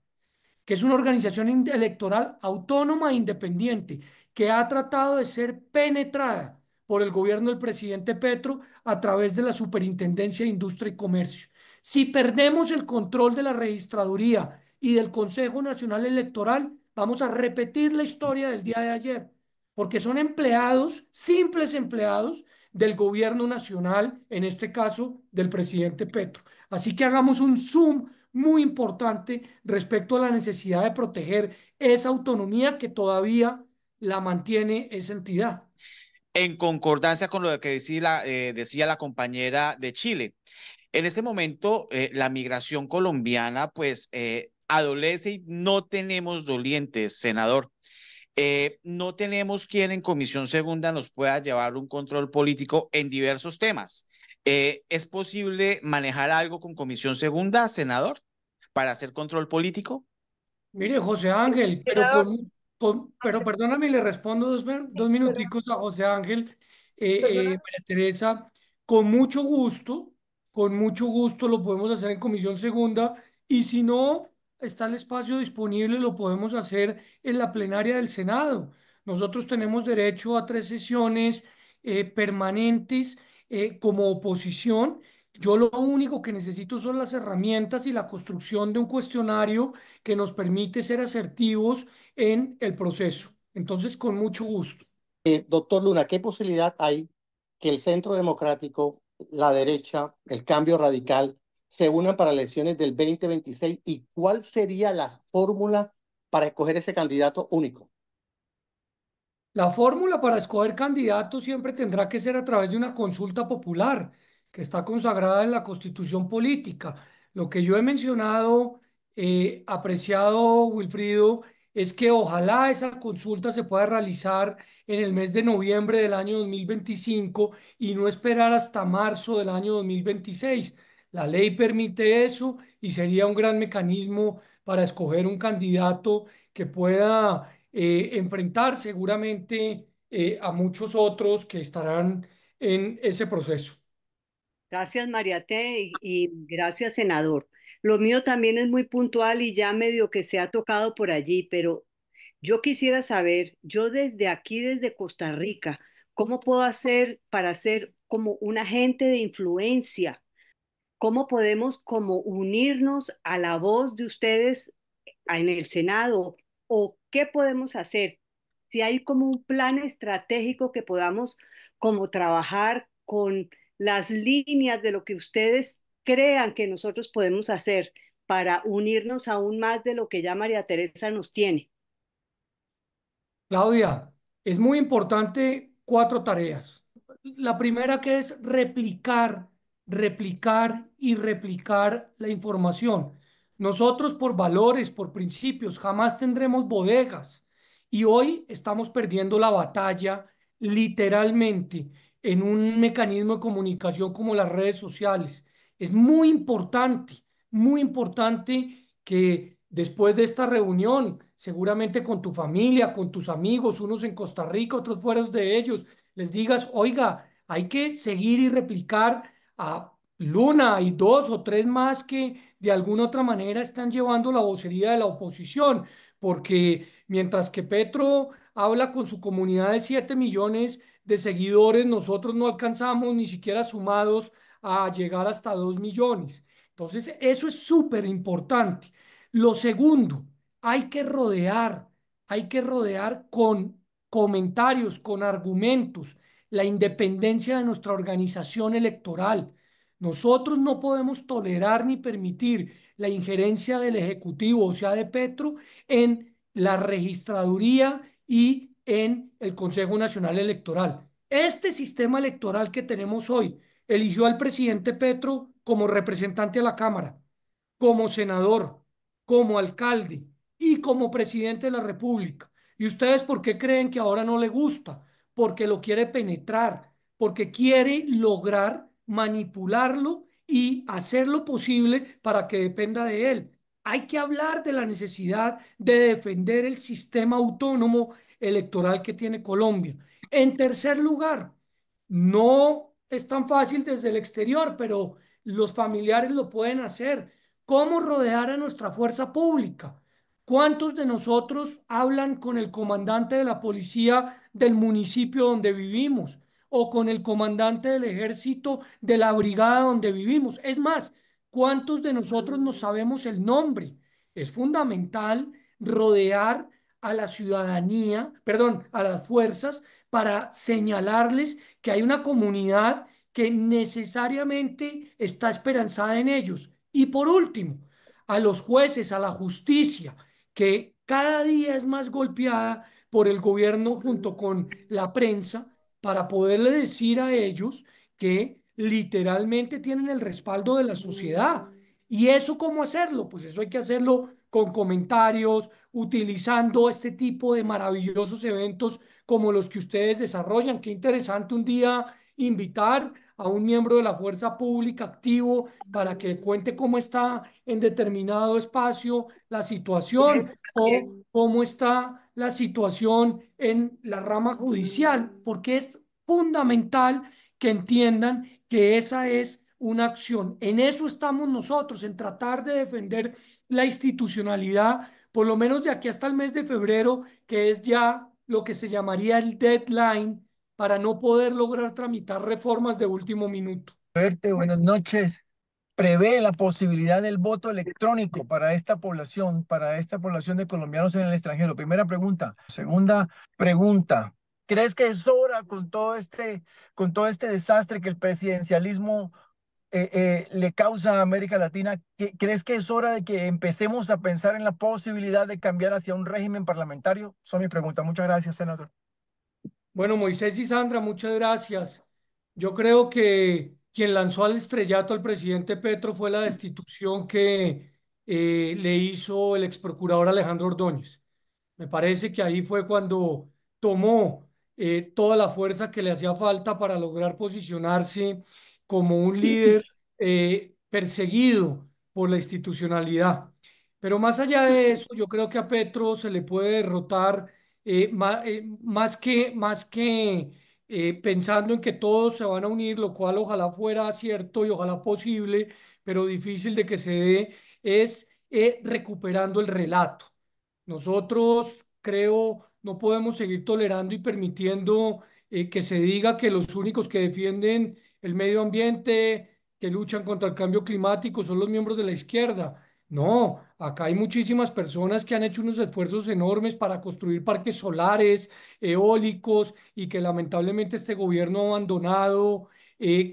que es una organización electoral autónoma e independiente, que ha tratado de ser penetrada por el gobierno del presidente Petro a través de la Superintendencia de Industria y Comercio. Si perdemos el control de la registraduría y del Consejo Nacional Electoral, vamos a repetir la historia del día de ayer, porque son empleados, simples empleados del gobierno nacional, en este caso del presidente Petro. Así que hagamos un zoom muy importante respecto a la necesidad de proteger esa autonomía que todavía la mantiene esa entidad. En concordancia con lo que decía la compañera de Chile. En este momento, la migración colombiana, pues, adolece y no tenemos dolientes, senador. No tenemos quien en Comisión Segunda nos pueda llevar un control político en diversos temas. ¿Es posible manejar algo con Comisión Segunda, senador, para hacer control político? Mire, José Ángel, Senador, pero perdóname, le respondo dos pero, minuticos a José Ángel, perdona, María Teresa, con mucho gusto lo podemos hacer en comisión segunda y si no está el espacio disponible, lo podemos hacer en la plenaria del Senado. Nosotros tenemos derecho a 3 sesiones permanentes como oposición Yo lo único que necesito son las herramientas y la construcción de un cuestionario que nos permite ser asertivos en el proceso. Entonces, con mucho gusto. Doctor Luna, ¿qué posibilidad hay que el Centro Democrático, la derecha, el Cambio Radical se unan para elecciones del 2026 y cuál sería la fórmula para escoger ese candidato único? La fórmula para escoger candidatos siempre tendrá que ser a través de una consulta popular que está consagrada en la Constitución política. Lo que yo he mencionado, apreciado Wilfrido, es que ojalá esa consulta se pueda realizar en el mes de noviembre del año 2025 y no esperar hasta marzo del año 2026. La ley permite eso y sería un gran mecanismo para escoger un candidato que pueda enfrentar seguramente a muchos otros que estarán en ese proceso. Gracias, Mariate, y gracias, senador. Lo mío también es muy puntual y ya medio que se ha tocado por allí, pero yo quisiera saber, yo desde aquí, desde Costa Rica, ¿cómo puedo hacer para ser como un agente de influencia? ¿Cómo podemos como unirnos a la voz de ustedes en el Senado? ¿O qué podemos hacer? Si hay como un plan estratégico que podamos como trabajar con las líneas de lo que ustedes crean que nosotros podemos hacer para unirnos aún más de lo que ya María Teresa nos tiene. Claudia, es muy importante cuatro tareas. La primera que es replicar, replicar y replicar la información. Nosotros por valores, por principios, jamás tendremos bodegas y hoy estamos perdiendo la batalla literalmente en un mecanismo de comunicación como las redes sociales. Es muy importante que después de esta reunión, seguramente con tu familia, con tus amigos, unos en Costa Rica, otros fuera de ellos, les digas, oiga, hay que seguir y replicar a Luna y dos o tres más que de alguna otra manera están llevando la vocería de la oposición, porque mientras que Petro habla con su comunidad de 7 millones de seguidores, nosotros no alcanzamos ni siquiera sumados a llegar hasta 2 millones. Entonces, eso es súper importante. Lo segundo, hay que rodear con comentarios, con argumentos, la independencia de nuestra organización electoral. Nosotros no podemos tolerar ni permitir la injerencia del Ejecutivo, o sea, de Petro, en la registraduría y en el Consejo Nacional Electoral. Este sistema electoral que tenemos hoy eligió al presidente Petro como representante a la Cámara, como senador, como alcalde y como presidente de la República. ¿Y ustedes por qué creen que ahora no le gusta? Porque lo quiere penetrar, porque quiere lograr manipularlo y hacer lo posible para que dependa de él. Hay que hablar de la necesidad de defender el sistema autónomo electoral que tiene Colombia. En tercer lugar, no es tan fácil desde el exterior, pero los familiares lo pueden hacer. ¿Cómo rodear a nuestra fuerza pública? ¿Cuántos de nosotros hablan con el comandante de la policía del municipio donde vivimos o con el comandante del ejército de la brigada donde vivimos? Es más, ¿cuántos de nosotros no sabemos el nombre? Es fundamental rodear a la ciudadanía, perdón, a las fuerzas para señalarles que hay una comunidad que necesariamente está esperanzada en ellos. Y por último, a los jueces, a la justicia, que cada día es más golpeada por el gobierno junto con la prensa, para poderle decir a ellos que literalmente tienen el respaldo de la sociedad. ¿Y eso cómo hacerlo? Pues eso hay que hacerlo con comentarios, utilizando este tipo de maravillosos eventos como los que ustedes desarrollan. Qué interesante un día invitar a un miembro de la fuerza pública activo para que cuente cómo está en determinado espacio la situación o cómo está la situación en la rama judicial, porque es fundamental que entiendan que esa es una acción. En eso estamos nosotros, en tratar de defender la institucionalidad, por lo menos de aquí hasta el mes de febrero, que es ya lo que se llamaría el deadline para no poder lograr tramitar reformas de último minuto. Verte, buenas noches. Prevé la posibilidad del voto electrónico para esta población de colombianos en el extranjero. Primera pregunta. Segunda pregunta. ¿Crees que es hora con todo este desastre que el presidencialismo le causa a América Latina? ¿Crees que es hora de que empecemos a pensar en la posibilidad de cambiar hacia un régimen parlamentario? Son mis preguntas. Muchas gracias, senador. Bueno, Moisés y Sandra, muchas gracias. Yo creo que quien lanzó al estrellato al presidente Petro fue la destitución que le hizo el ex procurador Alejandro Ordóñez. Me parece que ahí fue cuando tomó toda la fuerza que le hacía falta para lograr posicionarse como un líder perseguido por la institucionalidad. Pero más allá de eso, yo creo que a Petro se le puede derrotar más que pensando en que todos se van a unir, lo cual ojalá fuera cierto y ojalá posible, pero difícil de que se dé, es recuperando el relato. Nosotros, creo, no podemos seguir tolerando y permitiendo que se diga que los únicos que defienden el medio ambiente, que luchan contra el cambio climático, son los miembros de la izquierda. No, acá hay muchísimas personas que han hecho unos esfuerzos enormes para construir parques solares, eólicos, y que lamentablemente este gobierno ha abandonado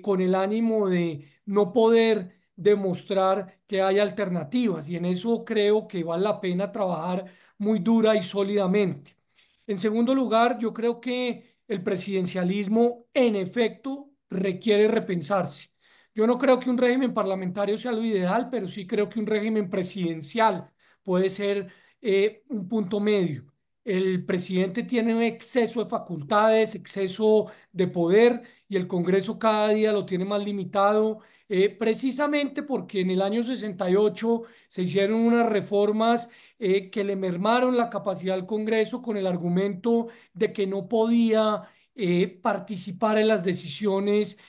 con el ánimo de no poder demostrar que hay alternativas. Y en eso creo que vale la pena trabajar muy dura y sólidamente. En segundo lugar, yo creo que el presidencialismo en efecto requiere repensarse. Yo no creo que un régimen parlamentario sea lo ideal, pero sí creo que un régimen presidencial puede ser un punto medio. El presidente tiene un exceso de facultades, exceso de poder, y el Congreso cada día lo tiene más limitado, precisamente porque en el año 68 se hicieron unas reformas que le mermaron la capacidad al Congreso con el argumento de que no podía participar en las decisiones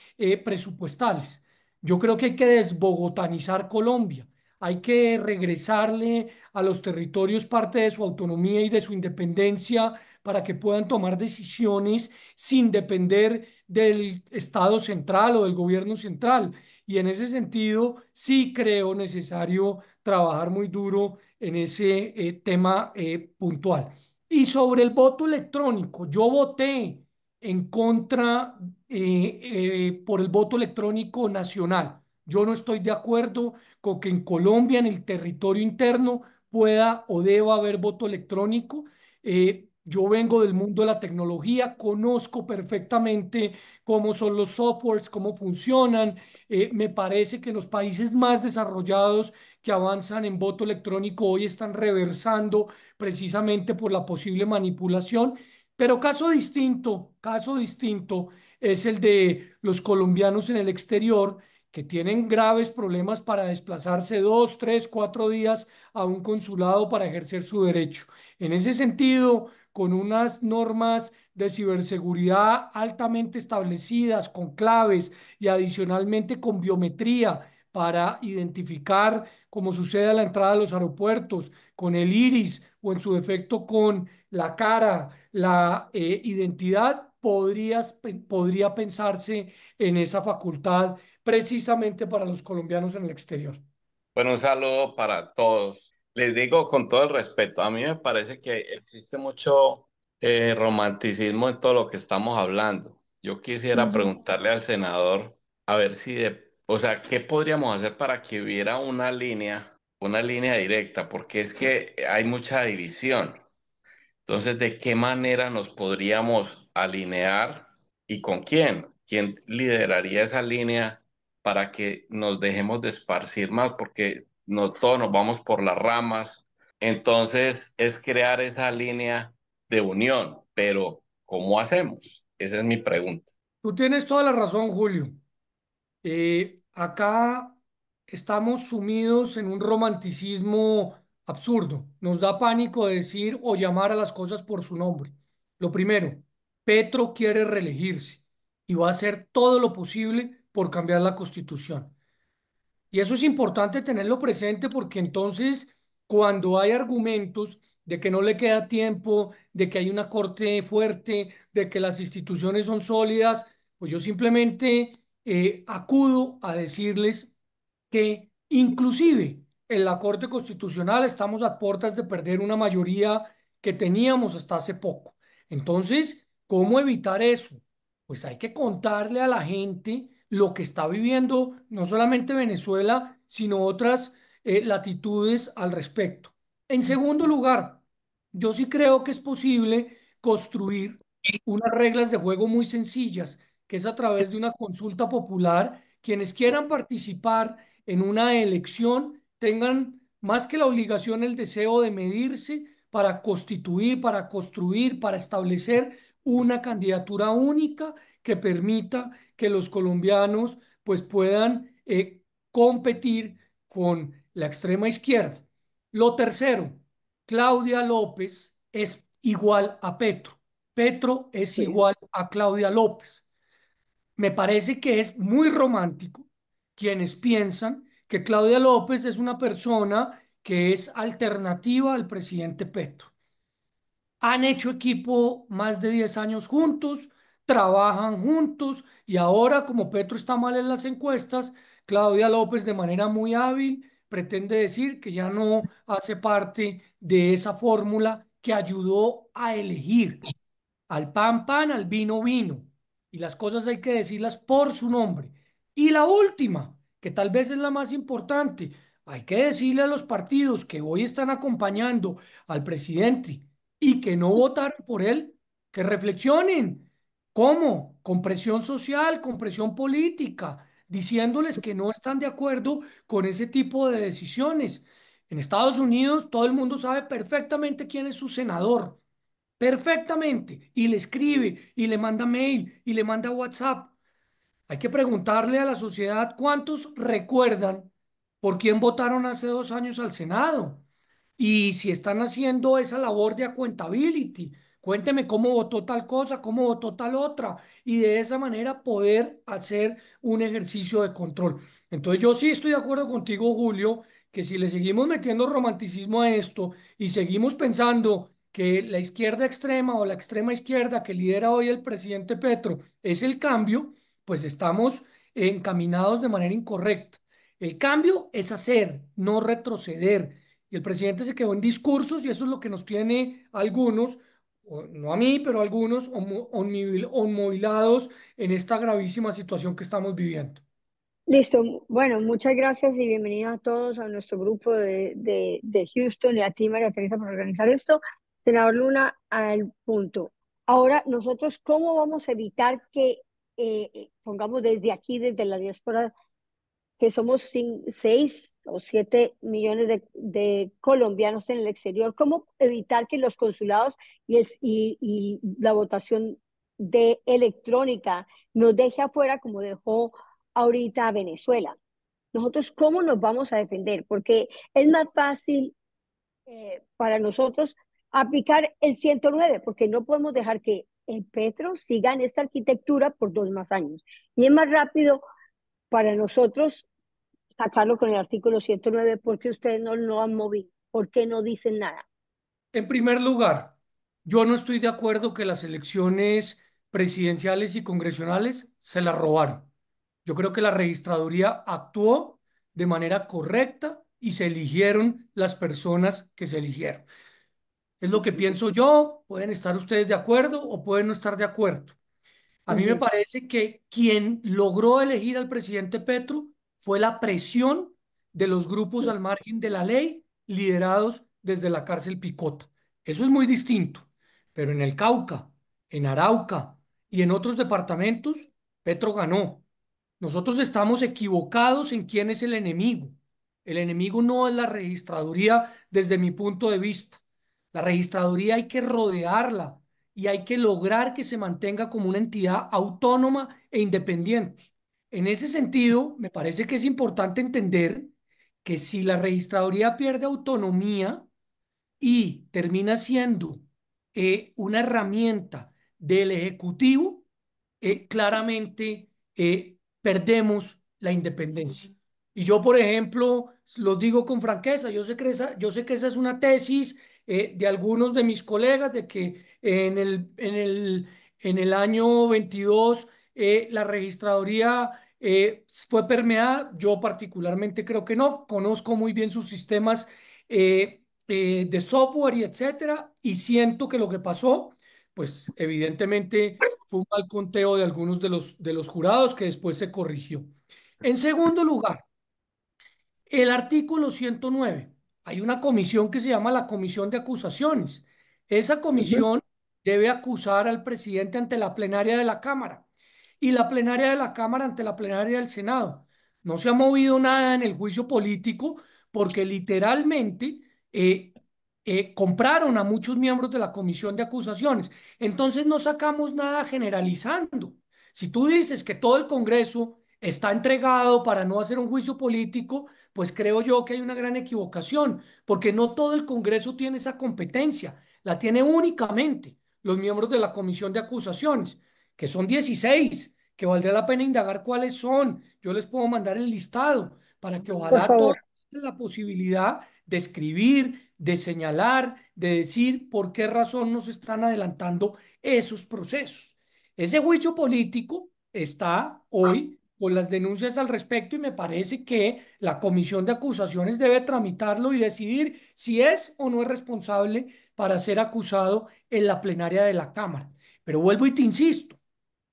presupuestales. Yo creo que hay que desbogotanizar Colombia. Hay que regresarle a los territorios parte de su autonomía y de su independencia para que puedan tomar decisiones sin depender del Estado central o del gobierno central. Y en ese sentido, sí creo necesario trabajar muy duro en ese tema puntual. Y sobre el voto electrónico, yo voté en contra por el voto electrónico nacional. Yo no estoy de acuerdo con que en Colombia, en el territorio interno, pueda o deba haber voto electrónico. Yo vengo del mundo de la tecnología, conozco perfectamente cómo son los softwares, cómo funcionan. Me parece que los países más desarrollados que avanzan en voto electrónico hoy están reversando precisamente por la posible manipulación. Pero caso distinto es el de los colombianos en el exterior, que tienen graves problemas para desplazarse 2, 3, 4 días a un consulado para ejercer su derecho. En ese sentido, con unas normas de ciberseguridad altamente establecidas, con claves y adicionalmente con biometría para identificar, como sucede a la entrada de los aeropuertos, con el iris o en su defecto con la cara, la identidad, podría pensarse en esa facultad precisamente para los colombianos en el exterior. Bueno, un saludo para todos. Les digo con todo el respeto, a mí me parece que existe mucho romanticismo en todo lo que estamos hablando. Yo quisiera preguntarle al senador a ver si o sea, ¿qué podríamos hacer para que hubiera una línea directa? Porque es que hay mucha división. Entonces, ¿de qué manera nos podríamos alinear y con quién? ¿Quién lideraría esa línea para que nos dejemos de esparcir más? Porque no todos nos vamos por las ramas. Entonces, es crear esa línea de unión. Pero, ¿cómo hacemos? Esa es mi pregunta. Tú tienes toda la razón, Julio. Acá estamos sumidos en un romanticismo absurdo. Nos da pánico decir o llamar a las cosas por su nombre. Lo primero, Petro quiere reelegirse y va a hacer todo lo posible por cambiar la constitución. Y eso es importante tenerlo presente, porque entonces, cuando hay argumentos de que no le queda tiempo, de que hay una corte fuerte, de que las instituciones son sólidas, pues yo simplemente acudo a decirles que inclusive en la Corte Constitucional estamos a puertas de perder una mayoría que teníamos hasta hace poco. Entonces, ¿cómo evitar eso? Pues hay que contarle a la gente lo que está viviendo no solamente Venezuela, sino otras latitudes al respecto. En segundo lugar, yo sí creo que es posible construir unas reglas de juego muy sencillas, que es a través de una consulta popular. Quienes quieran participar en una elección tengan más que la obligación el deseo de medirse para constituir, para construir, para establecer una candidatura única que permita que los colombianos pues puedan competir con la extrema izquierda. Lo tercero, Claudia López es igual a Petro. Petro es Sí. igual a Claudia López. Me parece que es muy romántico quienes piensan que Claudia López es una persona que es alternativa al presidente Petro. Han hecho equipo más de 10 años juntos, trabajan juntos y ahora, como Petro está mal en las encuestas, Claudia López de manera muy hábil pretende decir que ya no hace parte de esa fórmula que ayudó a elegir. Al pan, pan, al vino, vino. Y las cosas hay que decirlas por su nombre. Y la última, que tal vez es la más importante, hay que decirle a los partidos que hoy están acompañando al presidente y que no votaron por él, que reflexionen. ¿Cómo? Con presión social, con presión política, diciéndoles que no están de acuerdo con ese tipo de decisiones. En Estados Unidos todo el mundo sabe perfectamente quién es su senador perfectamente y le escribe y le manda mail y le manda WhatsApp. Hay que preguntarle a la sociedad cuántos recuerdan por quién votaron hace 2 años al Senado y si están haciendo esa labor de accountability. Cuénteme cómo votó tal cosa, cómo votó tal otra y de esa manera poder hacer un ejercicio de control. Entonces yo sí estoy de acuerdo contigo, Julio, que si le seguimos metiendo romanticismo a esto y seguimos pensando que la izquierda extrema o la extrema izquierda que lidera hoy el presidente Petro es el cambio, pues estamos encaminados de manera incorrecta. El cambio es hacer, no retroceder. Y el presidente se quedó en discursos y eso es lo que nos tiene a algunos, no a mí, pero a algunos onmovilados en esta gravísima situación que estamos viviendo. Listo. Bueno, muchas gracias y bienvenidos a todos a nuestro grupo de Houston y a ti, María Teresa, por organizar esto. Senador Luna, al punto. Ahora, nosotros, ¿cómo vamos a evitar que, pongamos desde aquí, desde la diáspora, que somos 6 o 7 millones de colombianos en el exterior, cómo evitar que los consulados y la votación de electrónica nos deje afuera como dejó ahorita a Venezuela? Nosotros, ¿cómo nos vamos a defender? Porque es más fácil para nosotros aplicar el 109, porque no podemos dejar que el Petro siga en esta arquitectura por 2 más años. Y es más rápido para nosotros sacarlo con el artículo 109, porque ustedes no lo han movido, ¿por qué no dicen nada? En primer lugar, yo no estoy de acuerdo que las elecciones presidenciales y congresionales se las robaron. Yo creo que la registraduría actuó de manera correcta y se eligieron las personas que se eligieron. Es lo que pienso yo, pueden estar ustedes de acuerdo o pueden no estar de acuerdo. A mí me parece que quien logró elegir al presidente Petro fue la presión de los grupos al margen de la ley, liderados desde la cárcel Picota. Eso es muy distinto. Pero en el Cauca, en Arauca y en otros departamentos, Petro ganó. Nosotros estamos equivocados en quién es el enemigo. El enemigo no es la registraduría desde mi punto de vista. La registraduría hay que rodearla y hay que lograr que se mantenga como una entidad autónoma e independiente. En ese sentido, me parece que es importante entender que si la registraduría pierde autonomía y termina siendo una herramienta del Ejecutivo, claramente perdemos la independencia. Y yo, por ejemplo, lo digo con franqueza, yo sé que esa es una tesis de algunos de mis colegas, de que en el año 22 la registraduría fue permeada. Yo particularmente creo que no. Conozco muy bien sus sistemas de software y etcétera, y siento que lo que pasó, pues evidentemente fue un mal conteo de algunos de los jurados que después se corrigió. En segundo lugar, el artículo 109. Hay una comisión que se llama la Comisión de Acusaciones. Esa comisión debe acusar al presidente ante la plenaria de la Cámara y la plenaria de la Cámara ante la plenaria del Senado. No se ha movido nada en el juicio político porque literalmente eh, compraron a muchos miembros de la Comisión de Acusaciones. Entonces no sacamos nada generalizando. Si tú dices que todo el Congreso está entregado para no hacer un juicio político, pues creo yo que hay una gran equivocación, porque no todo el Congreso tiene esa competencia, la tiene únicamente los miembros de la Comisión de Acusaciones, que son 16, que valdría la pena indagar cuáles son. Yo les puedo mandar el listado para que Por ojalá todos favor. tengan la posibilidad de escribir, de señalar, de decir por qué razón nos están adelantando esos procesos. Ese juicio político está hoy con las denuncias al respecto y me parece que la comisión de acusaciones debe tramitarlo y decidir si es o no es responsable para ser acusado en la plenaria de la Cámara. Pero vuelvo y te insisto,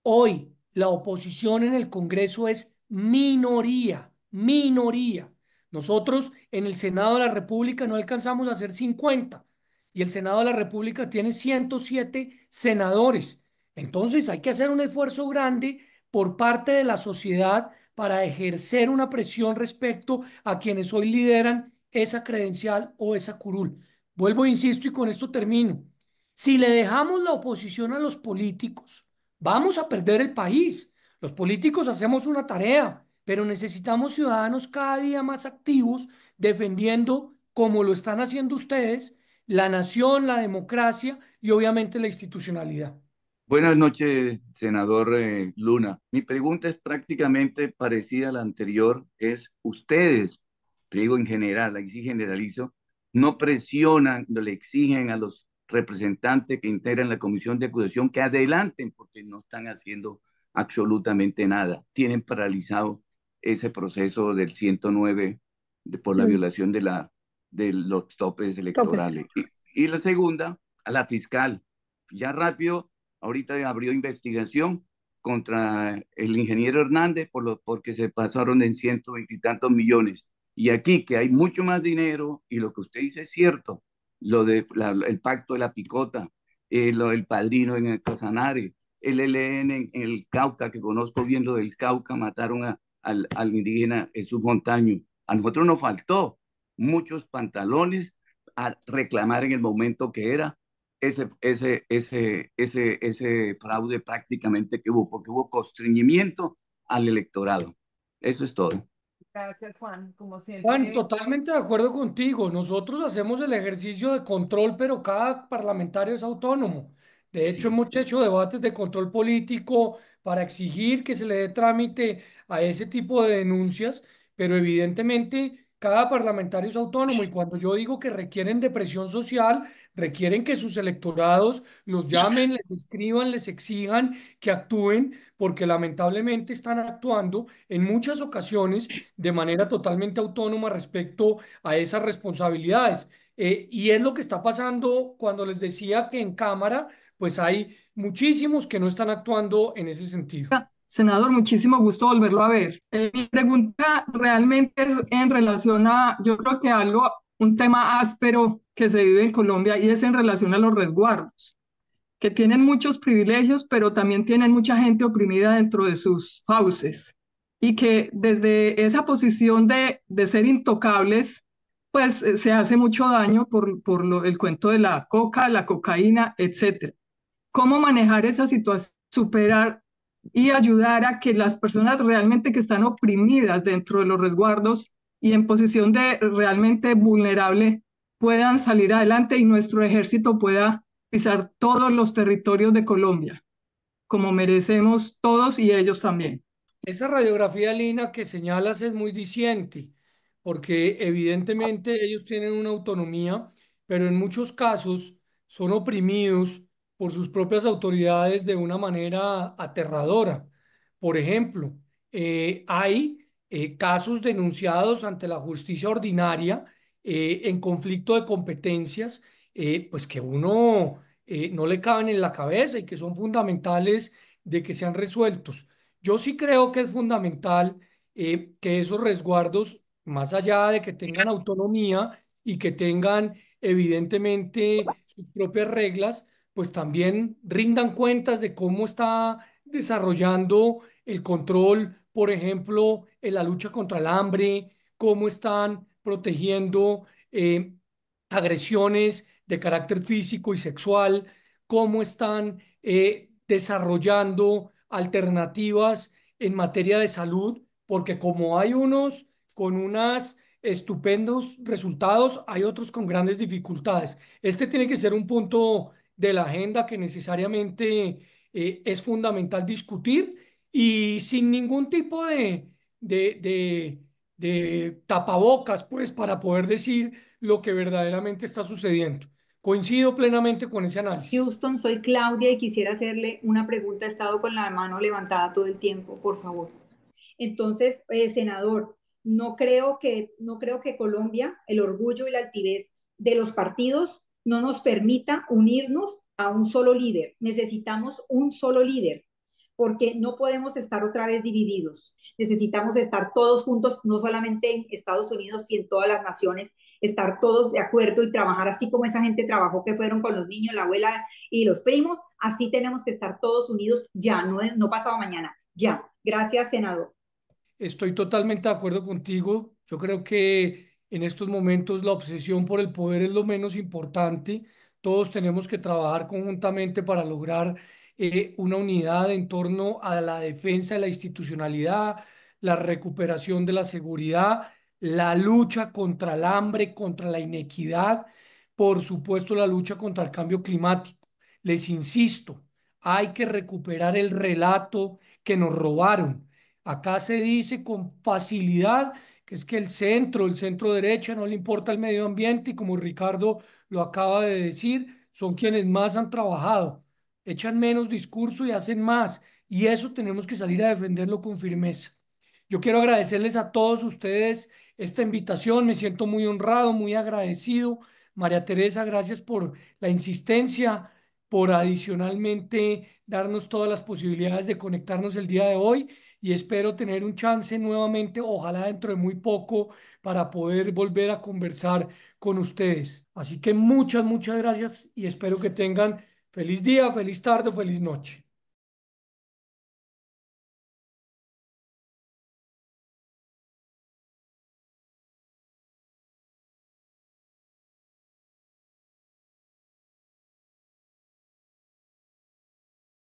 hoy la oposición en el Congreso es minoría, minoría. Nosotros en el Senado de la República no alcanzamos a ser 50 y el Senado de la República tiene 107 senadores. Entonces hay que hacer un esfuerzo grande por parte de la sociedad para ejercer una presión respecto a quienes hoy lideran esa credencial o esa curul. Vuelvo e insisto y con esto termino. Si le dejamos la oposición a los políticos, vamos a perder el país. Los políticos hacemos una tarea, pero necesitamos ciudadanos cada día más activos defendiendo, como lo están haciendo ustedes, la nación, la democracia y obviamente la institucionalidad. Buenas noches, senador Luna. Mi pregunta es prácticamente parecida a la anterior. Es, ustedes, te digo en general, aquí sí generalizo, no presionan, no le exigen a los representantes que integran la comisión de acusación que adelanten porque no están haciendo absolutamente nada. Tienen paralizado ese proceso del 109 por la Mm, violación de los topes Topes. electorales. Y la segunda, a la fiscal. Ya rápido ahorita abrió investigación contra el ingeniero Hernández porque se pasaron en 120 y tantos millones. Y aquí, que hay mucho más dinero, y lo que usted dice es cierto, el pacto de la picota, el padrino en el Casanare, el ELN en el Cauca, que conozco bien lo del Cauca, mataron al indígena Jesús Montaño. A nosotros nos faltó muchos pantalones a reclamar en el momento que era ese fraude prácticamente que hubo, porque hubo constreñimiento al electorado. Eso es todo. Gracias, Juan. Como Juan, siempre, totalmente de acuerdo contigo. Nosotros hacemos el ejercicio de control, pero cada parlamentario es autónomo. De hecho, Sí. hemos hecho debates de control político para exigir que se le dé trámite a ese tipo de denuncias, pero evidentemente cada parlamentario es autónomo y cuando yo digo que requieren de presión social, requieren que sus electorados los llamen, les escriban, les exijan que actúen, porque lamentablemente están actuando en muchas ocasiones de manera totalmente autónoma respecto a esas responsabilidades. Y es lo que está pasando cuando les decía que en Cámara, pues hay muchísimos que no están actuando en ese sentido. Senador, muchísimo gusto volverlo a ver. Mi pregunta realmente es en relación a, yo creo que algo, un tema áspero que se vive en Colombia y es en relación a los resguardos, que tienen muchos privilegios, pero también tienen mucha gente oprimida dentro de sus fauces y que desde esa posición de ser intocables, pues se hace mucho daño por el cuento de la coca, la cocaína, etcétera. ¿Cómo manejar esa situación, superar y ayudar a que las personas realmente que están oprimidas dentro de los resguardos y en posición de realmente vulnerable puedan salir adelante y nuestro ejército pueda pisar todos los territorios de Colombia, como merecemos todos y ellos también? Esa radiografía, Lina, que señalas es muy diciente, porque evidentemente ellos tienen una autonomía, pero en muchos casos son oprimidos por sus propias autoridades de una manera aterradora. Por ejemplo, hay casos denunciados ante la justicia ordinaria en conflicto de competencias, pues que uno no le caben en la cabeza y que son fundamentales de que sean resueltos. Yo sí creo que es fundamental que esos resguardos, más allá de que tengan autonomía y que tengan evidentemente sus propias reglas, pues también rindan cuentas de cómo está desarrollando el control, por ejemplo, en la lucha contra el hambre, cómo están protegiendo agresiones de carácter físico y sexual, cómo están desarrollando alternativas en materia de salud, porque como hay unos con unos estupendos resultados, hay otros con grandes dificultades. Este tiene que ser un punto de la agenda que necesariamente es fundamental discutir y sin ningún tipo de, de, de tapabocas, pues, para poder decir lo que verdaderamente está sucediendo. Coincido plenamente con ese análisis. Houston, soy Claudia y quisiera hacerle una pregunta. He estado con la mano levantada todo el tiempo, por favor. Entonces, senador, no creo que Colombia, el orgullo y la altivez de los partidos no nos permita unirnos a un solo líder. Necesitamos un solo líder, porque no podemos estar otra vez divididos. Necesitamos estar todos juntos, no solamente en Estados Unidos, sino en todas las naciones, estar todos de acuerdo y trabajar así como esa gente trabajó que fueron con los niños, la abuela y los primos. Así tenemos que estar todos unidos ya, no pasado mañana, ya. Gracias, senador. Estoy totalmente de acuerdo contigo. Yo creo que en estos momentos la obsesión por el poder es lo menos importante. Todos tenemos que trabajar conjuntamente para lograr una unidad en torno a la defensa de la institucionalidad, la recuperación de la seguridad, la lucha contra el hambre, contra la inequidad, por supuesto la lucha contra el cambio climático. Les insisto, hay que recuperar el relato que nos robaron. Acá se dice con facilidad que es que el centro derecha, no le importa el medio ambiente y como Ricardo lo acaba de decir, son quienes más han trabajado. Echan menos discurso y hacen más. Y eso tenemos que salir a defenderlo con firmeza. Yo quiero agradecerles a todos ustedes esta invitación. Me siento muy honrado, muy agradecido. María Teresa, gracias por la insistencia, por adicionalmente darnos todas las posibilidades de conectarnos el día de hoy y espero tener un chance nuevamente, ojalá dentro de muy poco, para poder volver a conversar con ustedes. Así que muchas gracias y espero que tengan feliz día, feliz tarde o feliz noche.